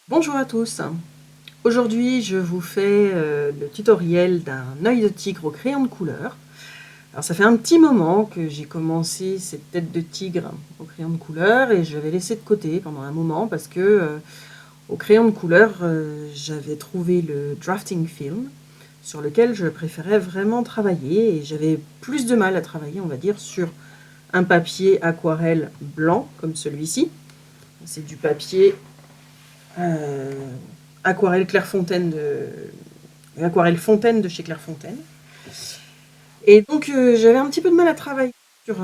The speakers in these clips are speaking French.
Bonjour à tous. Aujourd'hui, je vous fais le tutoriel d'un œil de tigre au crayon de couleur. Alors, ça fait un petit moment que j'ai commencé cette tête de tigre au crayon de couleur et je l'avais laissé de côté pendant un moment parce que au crayon de couleur, j'avais trouvé le drafting film sur lequel je préférais vraiment travailler et j'avais plus de mal à travailler, on va dire, sur un papier aquarelle blanc comme celui-ci. C'est du papier euh, aquarelle Clairefontaine aquarelle Fontaine de chez Clairefontaine. Et donc j'avais un petit peu de mal à travailler sur,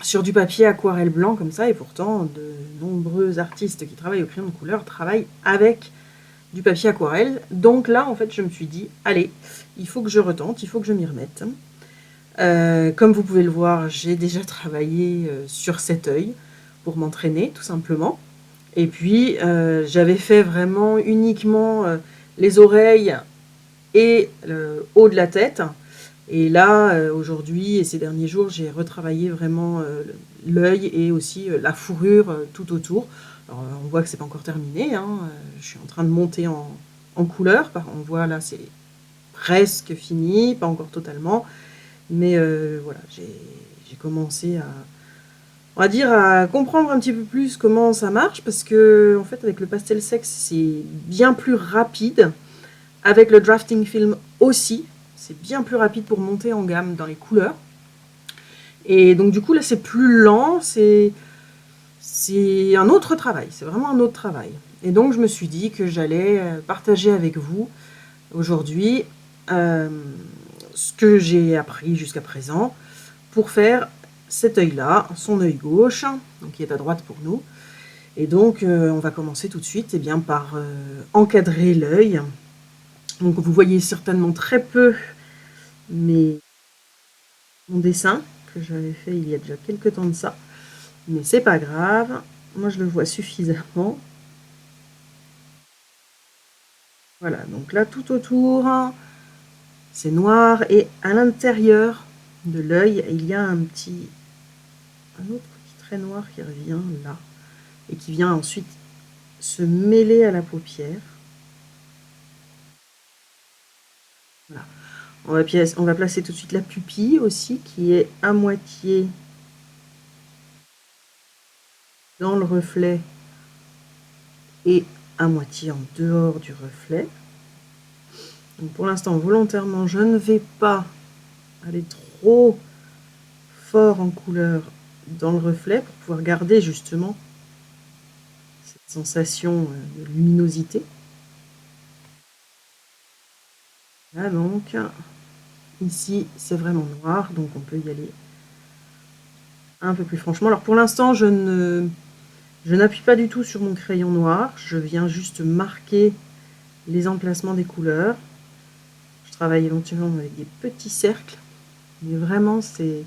sur du papier aquarelle blanc comme ça, et pourtant de nombreux artistes qui travaillent au crayon de couleur travaillent avec du papier aquarelle. Donc là, en fait, je me suis dit, allez, il faut que je retente, il faut que je m'y remette. Comme vous pouvez le voir, j'ai déjà travaillé sur cet œil pour m'entraîner, tout simplement. Et puis, j'avais fait vraiment uniquement les oreilles et le haut de la tête. Et là, aujourd'hui et ces derniers jours, j'ai retravaillé vraiment l'œil et aussi la fourrure tout autour. Alors, on voit que c'est pas encore terminé, hein. Je suis en train de monter en couleur. On voit là, c'est presque fini, pas encore totalement. Mais voilà, j'ai commencé à, on va dire, à comprendre un petit peu plus comment ça marche, parce que en fait, avec le pastel sec, c'est bien plus rapide. Avec le drafting film aussi, c'est bien plus rapide pour monter en gamme dans les couleurs. Et donc du coup, là, c'est plus lent, c'est un autre travail, c'est vraiment un autre travail. Et donc, je me suis dit que j'allais partager avec vous aujourd'hui euh, ce que j'ai appris jusqu'à présent pour faire cet œil-là, son œil gauche, donc qui est à droite pour nous. Et donc, on va commencer tout de suite par encadrer l'œil. Donc, vous voyez certainement très peu mon dessin que j'avais fait il y a déjà quelques temps de ça. Mais c'est pas grave, moi je le vois suffisamment. Voilà, donc là tout autour, c'est noir et à l'intérieur de l'œil, il y a un autre petit trait noir qui revient là et qui vient ensuite se mêler à la paupière. Voilà. On va placer tout de suite la pupille aussi qui est à moitié dans le reflet et à moitié en dehors du reflet. Donc pour l'instant, volontairement, je ne vais pas aller trop fort en couleur dans le reflet pour pouvoir garder justement cette sensation de luminosité. Là donc, ici c'est vraiment noir, donc on peut y aller un peu plus franchement. Alors pour l'instant, je n'appuie pas du tout sur mon crayon noir, je viens juste marquer les emplacements des couleurs. Je travaille éventuellement avec des petits cercles, mais vraiment c'est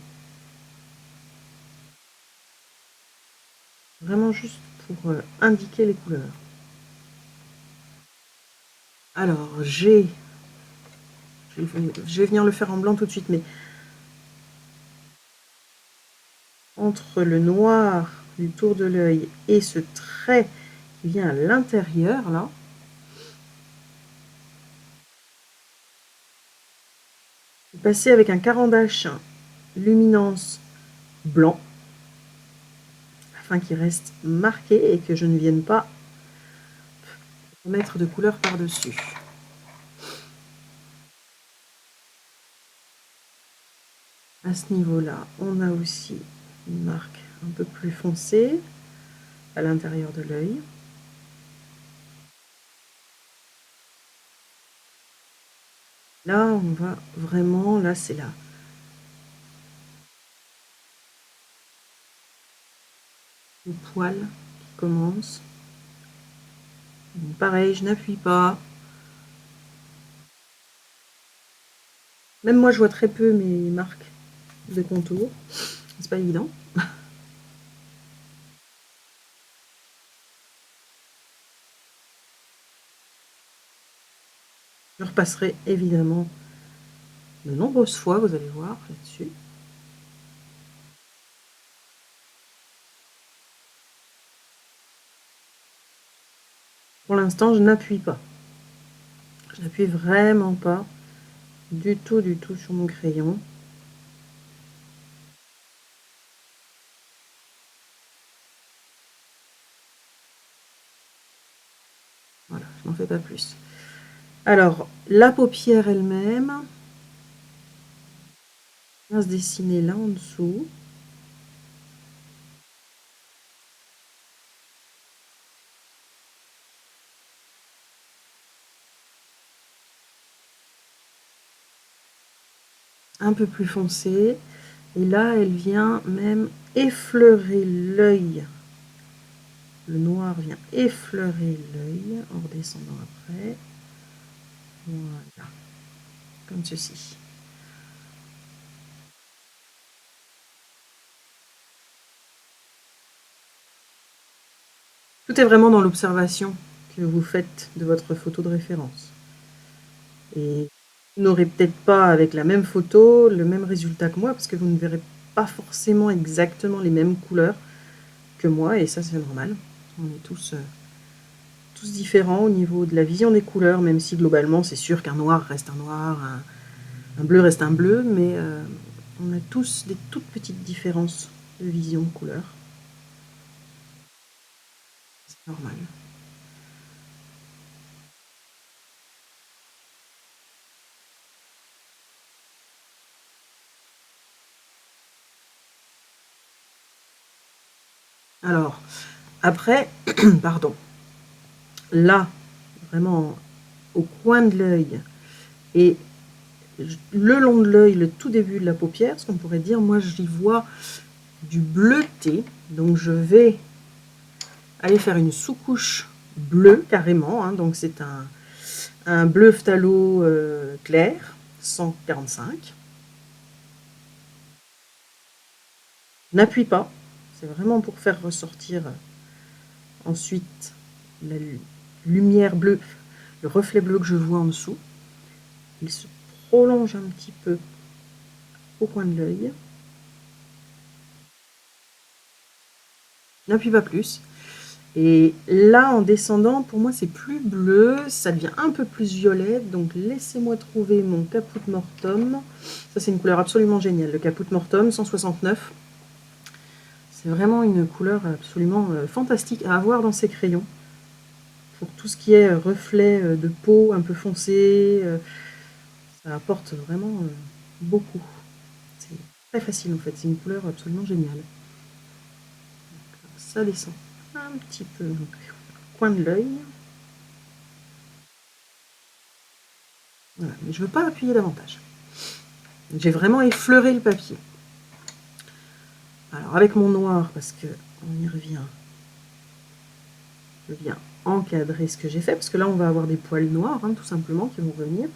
vraiment juste pour indiquer les couleurs. Alors je vais venir le faire en blanc tout de suite, mais entre le noir du tour de l'œil et ce trait qui vient à l'intérieur là, je vais passer avec un caran-d'ache luminance blanc afin qu'il reste marqué et que je ne vienne pas mettre de couleur par-dessus. À ce niveau-là, on a aussi une marque un peu plus foncée à l'intérieur de l'œil. Là, on va vraiment, là c'est là. Le poil qui commence. Donc, pareil, je n'appuie pas. Même moi, je vois très peu mes marques de contour. C'est pas évident. Je repasserai évidemment de nombreuses fois, vous allez voir là-dessus. Pour l'instant, je n'appuie pas. Je n'appuie vraiment pas du tout sur mon crayon. Voilà, je n'en fais pas plus. Alors, la paupière elle-même va se dessiner là en dessous. Un peu plus foncé. Et là, elle vient même effleurer l'œil. Le noir vient effleurer l'œil en redescendant après. Voilà, comme ceci. Tout est vraiment dans l'observation que vous faites de votre photo de référence. Et vous n'aurez peut-être pas avec la même photo le même résultat que moi parce que vous ne verrez pas forcément exactement les mêmes couleurs que moi et ça c'est normal. On est tous différents au niveau de la vision des couleurs, même si globalement c'est sûr qu'un noir reste un noir, un bleu reste un bleu, mais on a tous des toutes petites différences de vision de couleur. C'est normal. Alors, après, pardon, là, vraiment au coin de l'œil et le long de l'œil, le tout début de la paupière, ce qu'on pourrait dire, moi j'y vois du bleuté, donc je vais aller faire une sous-couche bleue carrément, hein, donc c'est un bleu phthalo clair, 145. N'appuie pas, c'est vraiment pour faire ressortir ensuite la lumière bleue, le reflet bleu que je vois en dessous. Il se prolonge un petit peu au coin de l'œil. N'appuie pas plus. Et là, en descendant, pour moi, c'est plus bleu, ça devient un peu plus violet. Donc, laissez-moi trouver mon Caput Mortuum. Ça, c'est une couleur absolument géniale. Le Caput Mortuum 169. C'est vraiment une couleur absolument fantastique à avoir dans ses crayons. Pour tout ce qui est reflet de peau un peu foncé, ça apporte vraiment beaucoup. C'est très facile en fait, c'est une couleur absolument géniale. Donc, ça descend un petit peu donc, au coin de l'œil. Voilà, mais je ne veux pas appuyer davantage. J'ai vraiment effleuré le papier. Alors avec mon noir, parce que on y revient, je viens encadrer ce que j'ai fait, parce que là on va avoir des poils noirs, hein, tout simplement, qui vont venir.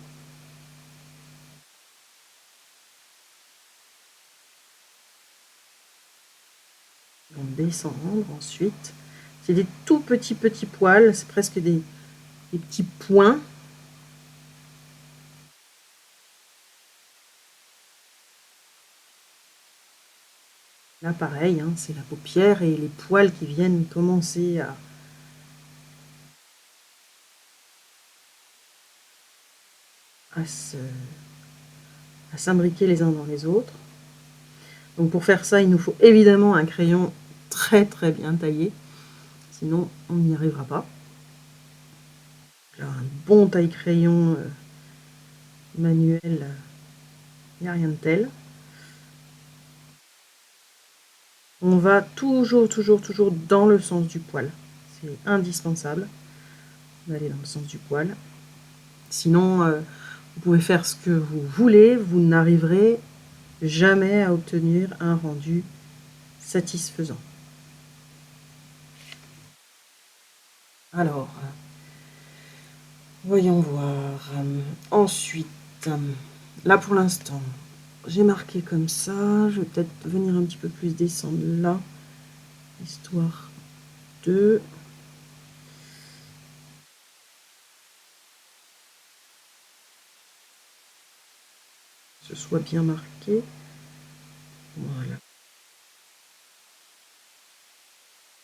Ils vont descendre ensuite. C'est des tout petits poils, c'est presque des petits points. Là pareil, hein, c'est la paupière et les poils qui viennent commencer à s'imbriquer les uns dans les autres. Donc pour faire ça, il nous faut évidemment un crayon très très bien taillé, sinon on n'y arrivera pas. Alors, un bon taille-crayon manuel, il n'y a rien de tel. On va toujours dans le sens du poil. C'est indispensable d'aller dans le sens du poil. Sinon, vous pouvez faire ce que vous voulez, vous n'arriverez jamais à obtenir un rendu satisfaisant. Alors, voyons voir. Ensuite, là pour l'instant, j'ai marqué comme ça. Je vais peut-être venir un petit peu plus descendre là, histoire de... que ce soit bien marqué. Voilà.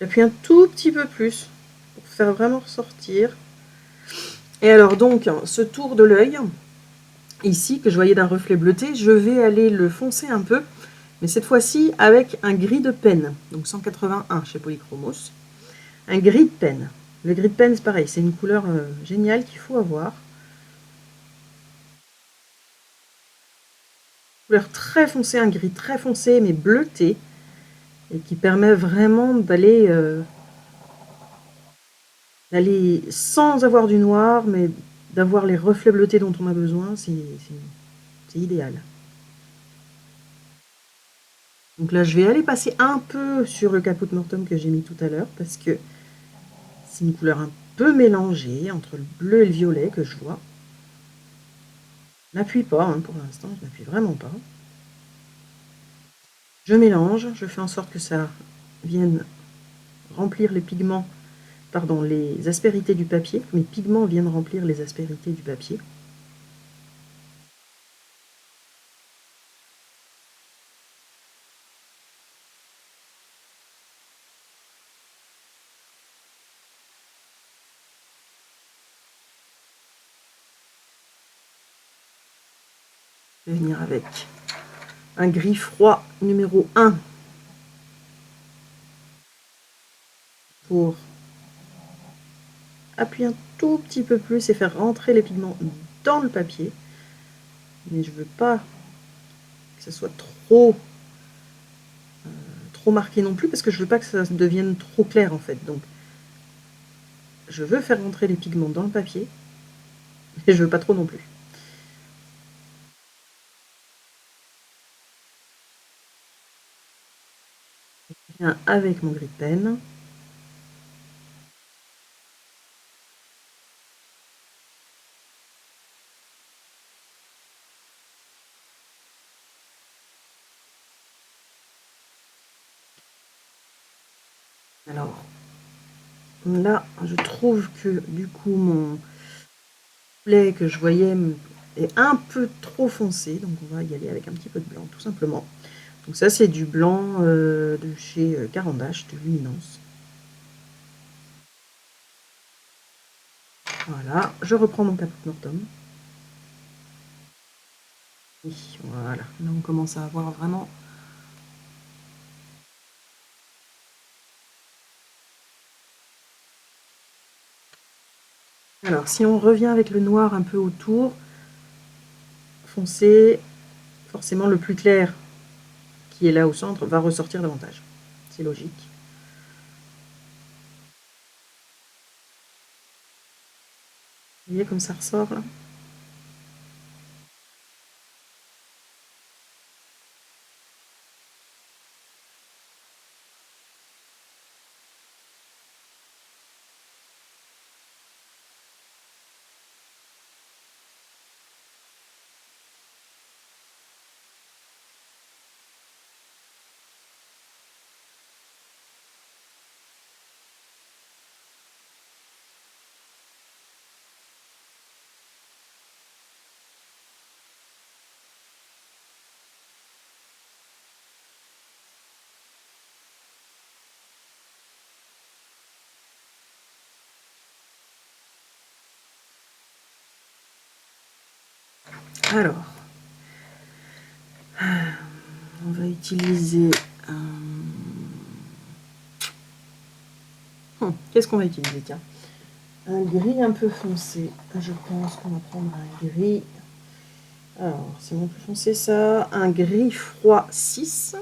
J'appuie un tout petit peu plus pour faire vraiment ressortir. Et alors donc, ce tour de l'œil, ici, que je voyais d'un reflet bleuté, je vais aller le foncer un peu, mais cette fois-ci avec un gris de peine, donc 181 chez Polychromos. Un gris de peine. Le gris de peine, c'est pareil, c'est une couleur géniale qu'il faut avoir. Couleur très foncée, un gris très foncé, mais bleuté, et qui permet vraiment d'aller sans avoir du noir, mais d'avoir les reflets bleutés dont on a besoin, c'est idéal. Donc là, je vais aller passer un peu sur le Caput Mortuum que j'ai mis tout à l'heure, parce que c'est une couleur un peu mélangée entre le bleu et le violet que je vois. Je n'appuie pas, hein, pour l'instant, je n'appuie vraiment pas. Je mélange, je fais en sorte que ça vienne remplir les pigments, pardon, les aspérités du papier, que mes pigments viennent remplir les aspérités du papier. Je vais venir avec un gris froid numéro 1 pour appuyer un tout petit peu plus et faire rentrer les pigments dans le papier. Mais je ne veux pas que ce soit trop marqué non plus, parce que je ne veux pas que ça devienne trop clair en fait. Donc je veux faire rentrer les pigments dans le papier, mais je ne veux pas trop non plus. Je viens avec mon gris de peine. Alors là, je trouve que du coup mon lait que je voyais est un peu trop foncé, donc on va y aller avec un petit peu de blanc tout simplement. Donc ça c'est du blanc de chez Caran d'Ache, de Luminance. Voilà, je reprends mon Caput Mortuum. Oui, voilà, là on commence à avoir vraiment... Alors si on revient avec le noir un peu autour, foncé, forcément le plus clair qui est là au centre va ressortir davantage. C'est logique. Vous voyez comme ça ressort là? Alors, on va utiliser qu'est-ce qu'on va utiliser? Tiens, un gris un peu foncé. Je pense qu'on va prendre un gris. Alors, c'est mon plus foncé ça. Un gris froid 6.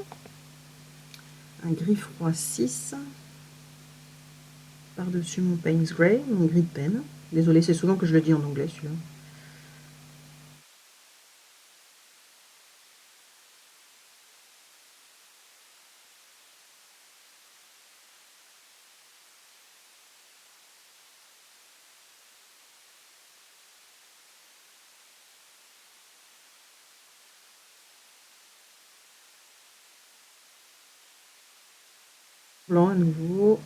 Un gris froid 6. Par-dessus mon Payne's Grey, mon gris de peine. Désolée, c'est souvent que je le dis en anglais celui-là. Blanc à nouveau.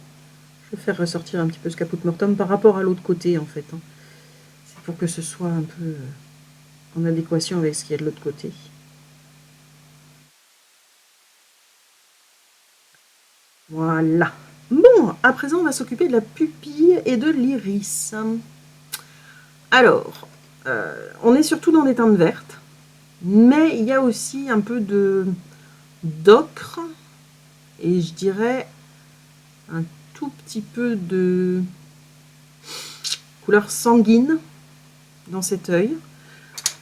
Je vais faire ressortir un petit peu ce Caput Mortuum par rapport à l'autre côté en fait. C'est pour que ce soit un peu en adéquation avec ce qu'il y a de l'autre côté. Voilà. Bon, à présent on va s'occuper de la pupille et de l'iris. Alors, on est surtout dans des teintes vertes, mais il y a aussi un peu d'ocre et je dirais un tout petit peu de couleur sanguine dans cet œil.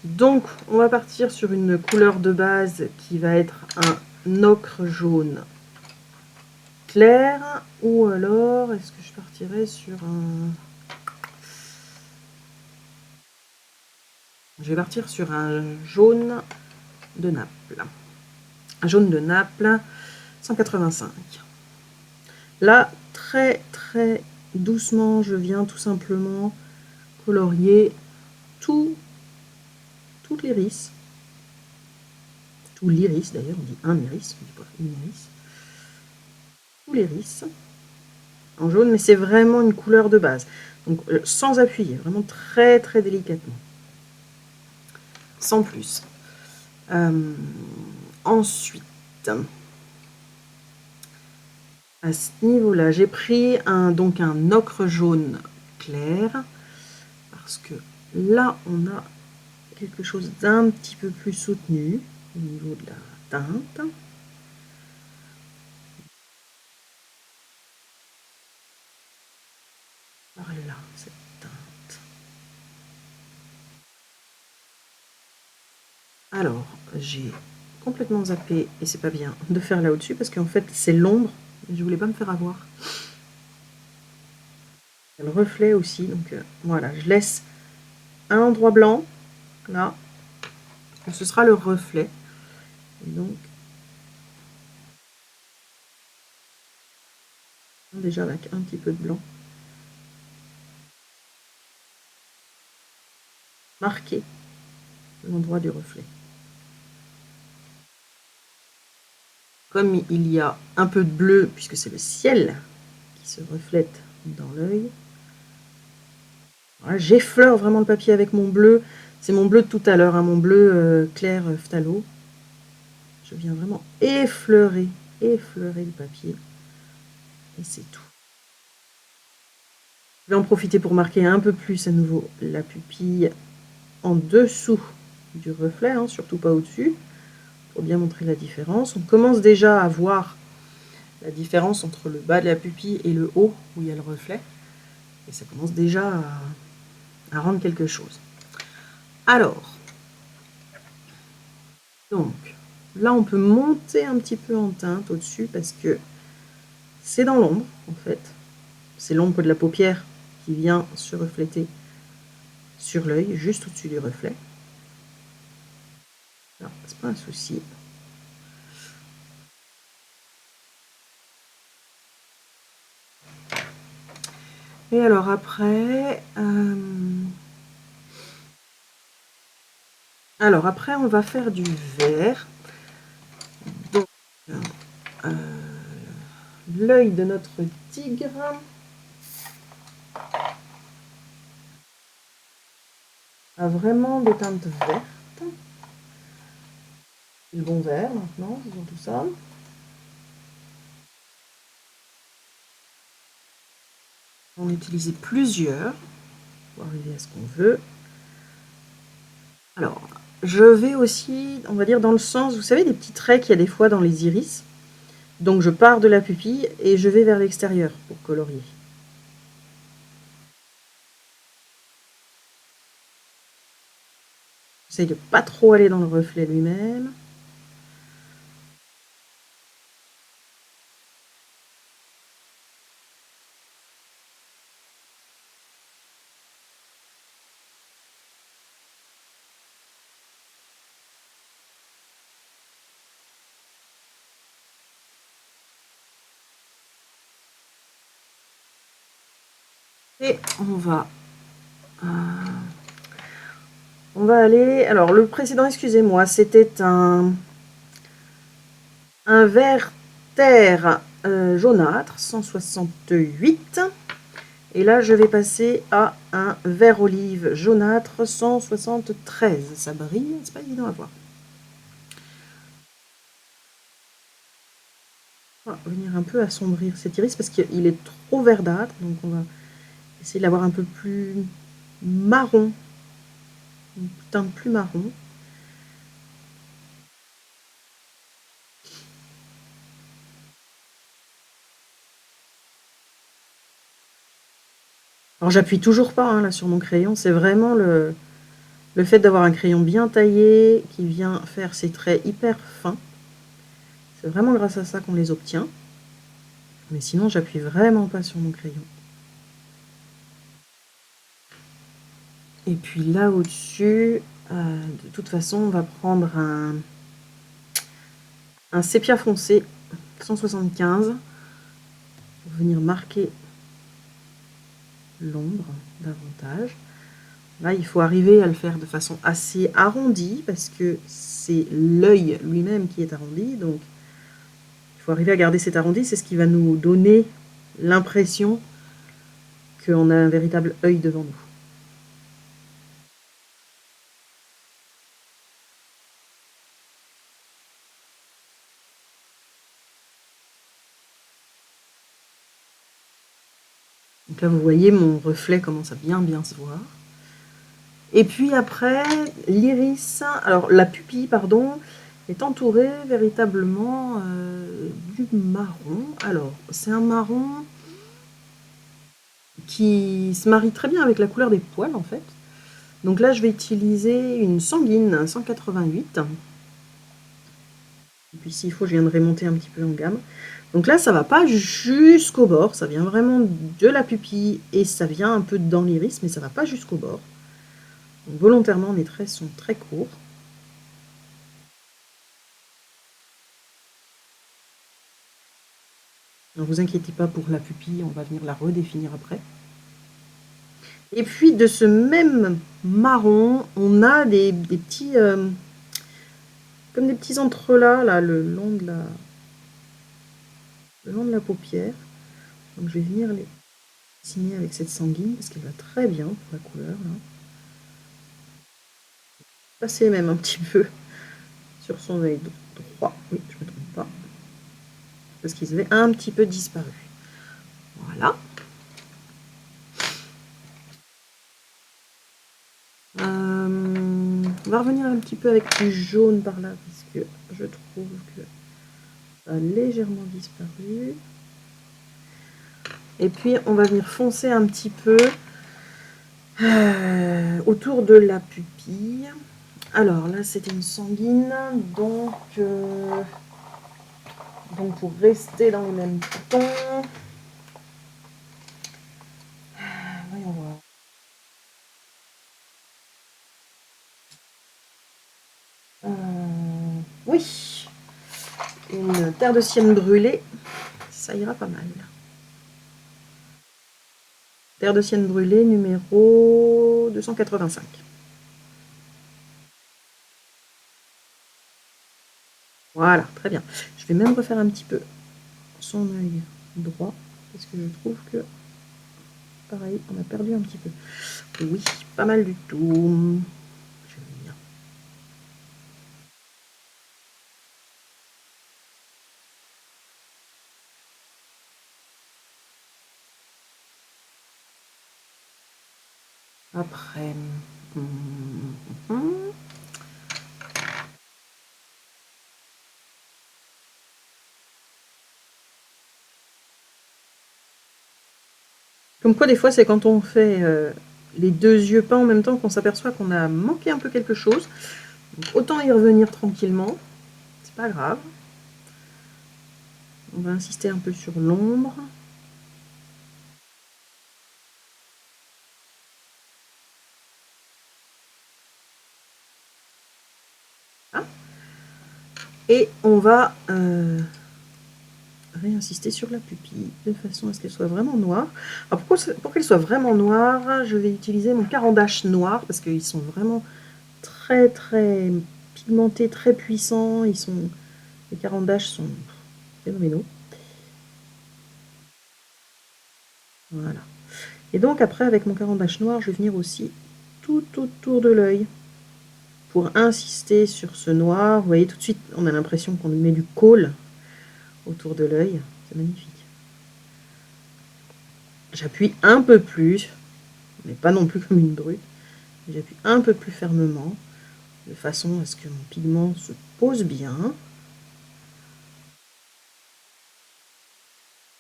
Donc, on va partir sur une couleur de base qui va être un ocre jaune clair, ou alors, est-ce que je partirais sur un... Je vais partir sur un jaune de Naples. Un jaune de Naples, 185. Là, très très doucement, je viens tout simplement colorier tout l'iris. Tout l'iris d'ailleurs, on dit un iris, on dit pas une iris. Tout l'iris en jaune, mais c'est vraiment une couleur de base. Donc sans appuyer, vraiment très très délicatement. Sans plus. Ensuite, à ce niveau-là, j'ai pris donc un ocre jaune clair, parce que là, on a quelque chose d'un petit peu plus soutenu au niveau de la teinte. Par là, cette teinte. Alors, j'ai complètement zappé, et c'est pas bien, de faire là au-dessus, parce qu'en fait, c'est l'ombre, et je voulais pas me faire avoir. Il y a le reflet aussi, donc voilà, je laisse un endroit blanc, là, et ce sera le reflet. Et donc, déjà avec un petit peu de blanc, marquer l'endroit du reflet. Comme il y a un peu de bleu, puisque c'est le ciel qui se reflète dans l'œil, voilà, j'effleure vraiment le papier avec mon bleu. C'est mon bleu de tout à l'heure, hein, mon bleu clair phthalo. Je viens vraiment effleurer le papier. Et c'est tout. Je vais en profiter pour marquer un peu plus à nouveau la pupille en dessous du reflet, hein, surtout pas au-dessus, pour bien montrer la différence. On commence déjà à voir la différence entre le bas de la pupille et le haut, où il y a le reflet. Et ça commence déjà à rendre quelque chose. Alors, donc, là on peut monter un petit peu en teinte au-dessus, parce que c'est dans l'ombre, en fait. C'est l'ombre de la paupière qui vient se refléter sur l'œil, juste au-dessus du reflet. Alors, c'est pas un souci. Et alors après, on va faire du vert. Donc, l'œil de notre tigre a vraiment des teintes vertes. Le bon vert maintenant, disons tout ça. On va utiliser plusieurs pour arriver à ce qu'on veut. Alors, je vais aussi, on va dire, dans le sens, vous savez, des petits traits qu'il y a des fois dans les iris. Donc, je pars de la pupille et je vais vers l'extérieur pour colorier. J'essaye de pas trop aller dans le reflet lui-même. Et on va aller... Alors, le précédent, excusez-moi, c'était un vert terre jaunâtre, 168. Et là, je vais passer à un vert olive jaunâtre, 173. Ça brille, c'est pas évident à voir. On va venir un peu assombrir cet iris parce qu'il est trop verdâtre. Donc, on va essayer de l'avoir un peu plus marron, une teinte plus marron. Alors j'appuie toujours pas hein, là sur mon crayon, c'est vraiment le fait d'avoir un crayon bien taillé qui vient faire ces traits hyper fins. C'est vraiment grâce à ça qu'on les obtient. Mais sinon j'appuie vraiment pas sur mon crayon. Et puis là au-dessus, de toute façon on va prendre un sépia foncé 175 pour venir marquer l'ombre davantage. Là, il faut arriver à le faire de façon assez arrondie parce que c'est l'œil lui-même qui est arrondi. Donc, il faut arriver à garder cet arrondi. C'est ce qui va nous donner l'impression qu'on a un véritable œil devant nous. Donc là, vous voyez, mon reflet commence à bien se voir. Et puis après, l'iris, alors la pupille, pardon, est entourée véritablement du marron. Alors, c'est un marron qui se marie très bien avec la couleur des poils, en fait. Donc là, je vais utiliser une sanguine 188. Et puis s'il faut, je viendrai monter un petit peu en gamme. Donc là, ça va pas jusqu'au bord, ça vient vraiment de la pupille et ça vient un peu dans l'iris, mais ça va pas jusqu'au bord. Donc volontairement, mes traits sont très courts. Ne vous inquiétez pas pour la pupille, on va venir la redéfinir après. Et puis de ce même marron, on a des petits... comme des petits entrelacs là, le long de la paupière. Donc je vais venir les dessiner avec cette sanguine parce qu'elle va très bien pour la couleur. Là. Passer même un petit peu sur son œil droit. Oui, je ne me trompe pas. Parce qu'ils avaient un petit peu disparu. Voilà. On va revenir un petit peu avec du jaune par là parce que je trouve que ça a légèrement disparu. Et puis on va venir foncer un petit peu autour de la pupille. Alors là c'était une sanguine, donc pour rester dans les mêmes tons, voyons voir. Oui, une terre de sienne brûlée, ça ira pas mal. Terre de sienne brûlée numéro 285. Voilà, très bien. Je vais même refaire un petit peu son œil droit parce que je trouve que pareil, on a perdu un petit peu. Oui, pas mal du tout. Je vais venir. Après, comme quoi des fois c'est quand on fait les deux yeux peints en même temps qu'on s'aperçoit qu'on a manqué un peu quelque chose. Donc, autant y revenir tranquillement, c'est pas grave. On va insister un peu sur l'ombre. Ah. Et on va réinsister sur la pupille de façon à ce qu'elle soit vraiment noire. Alors pour qu'elle soit vraiment noire, je vais utiliser mon caran-d'ache noir parce qu'ils sont vraiment très pigmentés, très puissants. Les caran-d'ache sont phénoménaux. Voilà. Et donc après, avec mon caran-d'ache noir, je vais venir aussi tout autour de l'œil pour insister sur ce noir. Vous voyez, tout de suite, on a l'impression qu'on lui met du kohl autour de l'œil. C'est magnifique. J'appuie un peu plus. mais pas non plus comme une brute. J'appuie un peu plus fermement, de façon à ce que mon pigment se pose bien.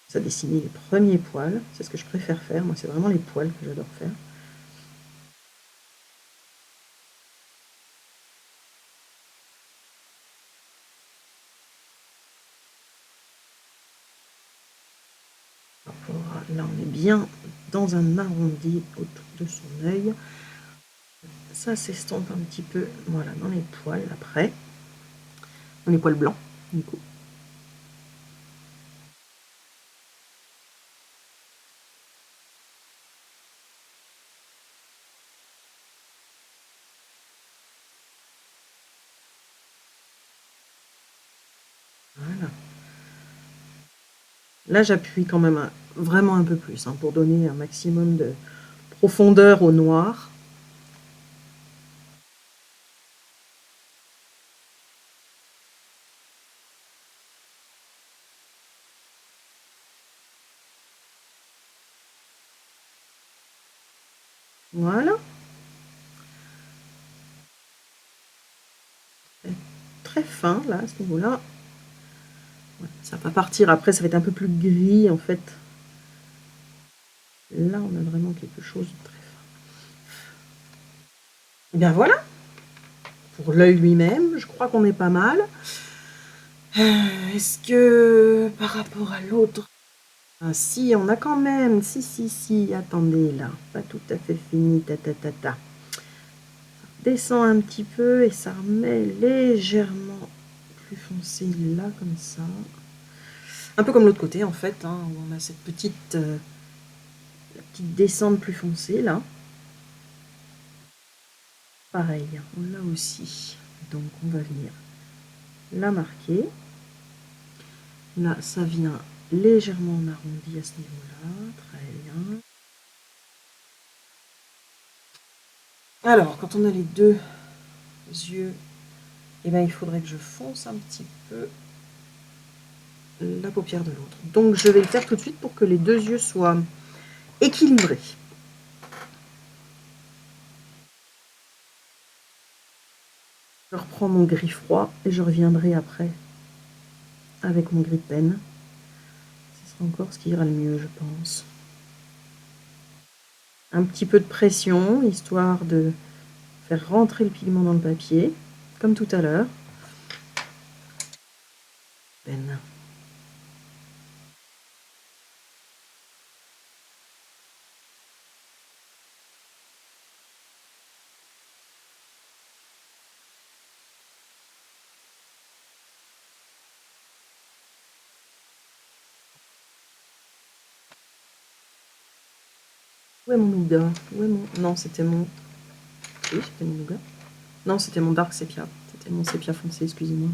Ça dessiner les premiers poils, c'est ce que je préfère faire. Moi, c'est vraiment les poils que j'adore faire. Là, on est bien dans un arrondi autour de son œil. Ça s'estompe un petit peu, voilà, dans les poils après. Dans les poils blancs, du coup. Voilà. Là, j'appuie quand même vraiment un peu plus, hein, pour donner un maximum de profondeur au noir. Voilà. Très fin, là, à ce niveau-là. Voilà, ça va partir après, ça va être un peu plus gris, en fait. Là, on a vraiment quelque chose de très fin. Et bien voilà, pour l'œil lui-même, je crois qu'on est pas mal. Est-ce que par rapport à l'autre... Ah, si, on a quand même... Si, attendez, là. Pas tout à fait fini, ta. Descend un petit peu et ça remet légèrement plus foncé là, comme ça. Un peu comme l'autre côté, en fait, hein, où on a cette petite... la petite descente plus foncée, là. Pareil, on l'a aussi. Donc, on va venir la marquer. Là, ça vient légèrement en arrondi à ce niveau-là. Très bien. Alors, quand on a les deux yeux, eh ben, il faudrait que je fonce un petit peu la paupière de l'autre. Donc, je vais le faire tout de suite pour que les deux yeux soient équilibrés. Je reprends mon gris froid et je reviendrai après avec mon gris pen. Ce sera encore ce qui ira le mieux, je pense. Un petit peu de pression, histoire de faire rentrer le pigment dans le papier, comme tout à l'heure. Pen. Où est mon nougat? Où est mon... Non, c'était mon... Oui, c'était mon nougat. Non, c'était mon dark sépia. C'était mon sépia foncé, excusez-moi.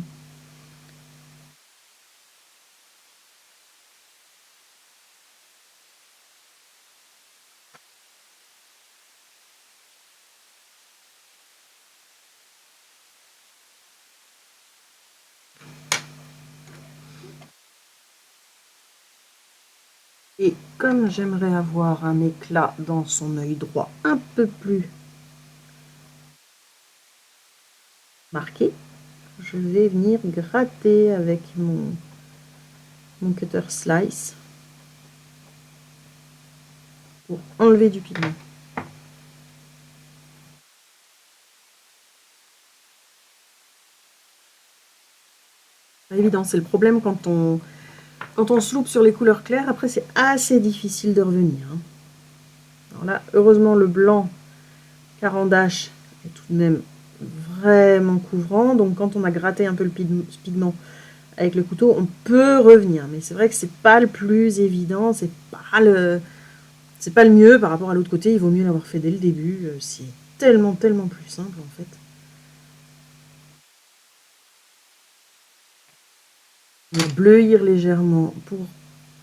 Et comme j'aimerais avoir un éclat dans son œil droit un peu plus marqué, je vais venir gratter avec mon cutter slice pour enlever du pigment. Pas évident, c'est le problème quand on se loupe sur les couleurs claires, après c'est assez difficile de revenir. Alors là, heureusement, le blanc Caran-d'Ache est tout de même vraiment couvrant, donc quand on a gratté un peu le pigment avec le couteau, on peut revenir. Mais c'est vrai que c'est pas le plus évident, c'est pas le mieux par rapport à l'autre côté. Il vaut mieux l'avoir fait dès le début. C'est tellement plus simple en fait. Bleuir légèrement pour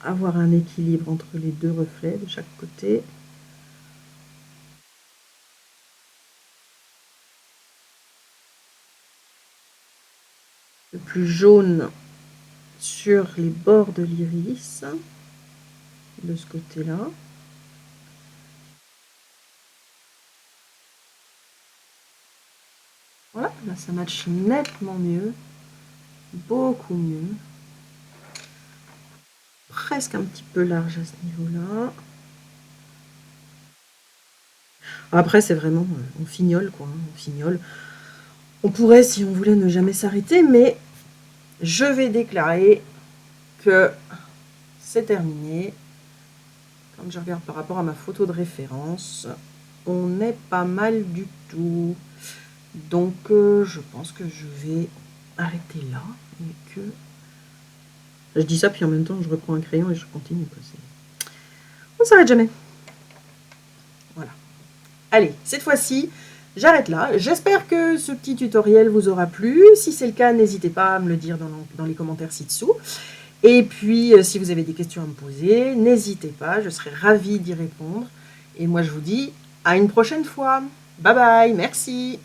avoir un équilibre entre les deux reflets de chaque côté. Le plus jaune sur les bords de l'iris, de ce côté-là. Voilà, là ça matche nettement mieux, beaucoup mieux. Presque un petit peu large à ce niveau-là. Après, c'est vraiment, on fignole quoi, hein, on fignole. On pourrait, si on voulait, ne jamais s'arrêter, mais je vais déclarer que c'est terminé. Quand je regarde par rapport à ma photo de référence, on est pas mal du tout. Donc, je pense que je vais arrêter là et que... Je dis ça, puis en même temps, je reprends un crayon et je continue. On ne s'arrête jamais. Voilà. Allez, cette fois-ci, j'arrête là. J'espère que ce petit tutoriel vous aura plu. Si c'est le cas, n'hésitez pas à me le dire dans les commentaires ci-dessous. Et puis, si vous avez des questions à me poser, n'hésitez pas, je serai ravie d'y répondre. Et moi, je vous dis à une prochaine fois. Bye bye, merci.